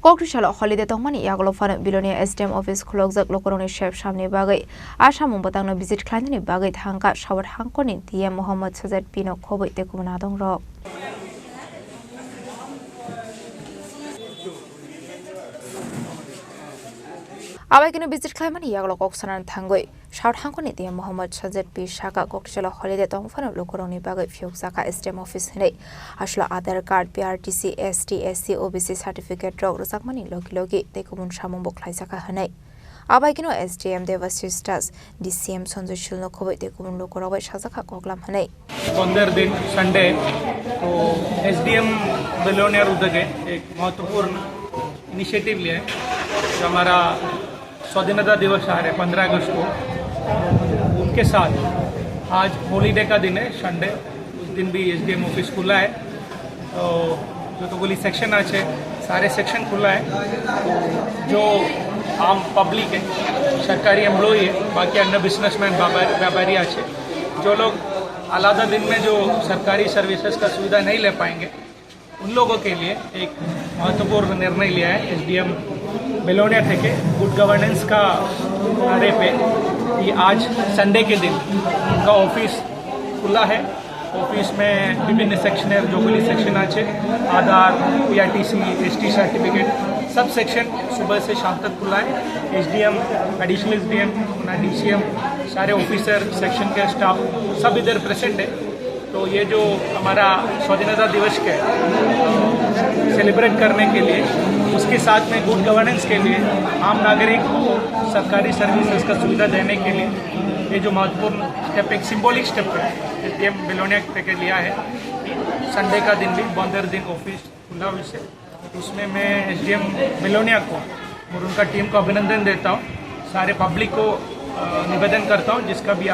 Kokrishala holiday tongmani yaglo fana bilonia SDM office khulokjak lokoroni chef samni bagai Asam batangno visit khlainani bagai thangka shawar hangkoni DM Mohammad Sajad Pino khoboi tekuna dongrok Abaikino visit khlaimani yaglo koksanan thangoi shawar hangkoni DM Mohammad Sajad P Shaka Kokrishala holiday tongfana lokoroni bagai phiokjaka SDM office nei Ashla Aadhaar card PRTC ST SC OBC certificate rok rojakmani logi tekubun samung bokhlaijaka hanai Abaikino SDM Devasistas DCM Sanjay Shulno khoboi tekubun lokorobai sajaka koklam hanai 15 दिन Sunday तो SDM Belonia उद्योगे एक महत्वपूर्ण initiative लिया है जो हमारा स्वाधीनता दिवस आ रहा है 15 अगस्त को उनके साथ आज हॉलीडे का दिन है संडे उस दिन भी SDM ऑफिस खुला है तो जो बोली सेक्शन आज है सारे सेक्शन खुला है तो जो आम पब्लिक है सरकारी एम्प्लॉई है बाकी अन्य बिजनेसमैन व्यापारी आज जो लोग आलादा दिन में जो सरकारी सर्विसेज का सुविधा नहीं ले पाएंगे उन लोगों के लिए एक महत्वपूर्ण निर्णय लिया है SDM बेलोनिया थे गुड गवर्नेंस का नारे पे कि आज संडे के दिन उनका ऑफिस खुला है ऑफिस में विभिन्न सेक्शन है जो बोली सेक्शन आज आधार PRTC ST certificate sub section सुबह से शाम तक खुला है SDM एडिशनल SDM DCM सारे ऑफिसर सेक्शन के स्टाफ सब इधर प्रेजेंट है तो ये जो हमारा स्वाधीनता दिवस के सेलिब्रेट करने के लिए उसके साथ में गुड गवर्नेंस के लिए आम नागरिक को सरकारी सर्विसेज का सुविधा देने के लिए ये जो महत्वपूर्ण स्टेप एक सिंबॉलिक स्टेप है SDM बेलोनिया के लिया है संडे का दिन भी 15 दिन ऑफिस खुला हुई है उसमें मैं SDM बेलोनिया को और उनका टीम को अभिनंदन देता हूँ सारे पब्लिक को निवेदन करता हूँ जिसका भी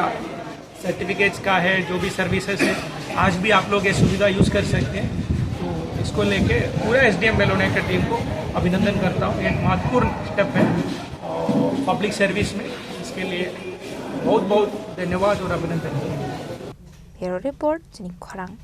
सर्टिफिकेट्स का है जो भी सर्विसेज है आज भी आप लोग ये सुविधा यूज़ कर सकते हैं तो इसको लेके पूरा SDM बेलोनिया की टीम को अभिनंदन करता हूँ एक महत्वपूर्ण स्टेप है और पब्लिक सर्विस में इसके लिए बहुत बहुत धन्यवाद और अभिनंदन। Bureau report जिनिक खरांग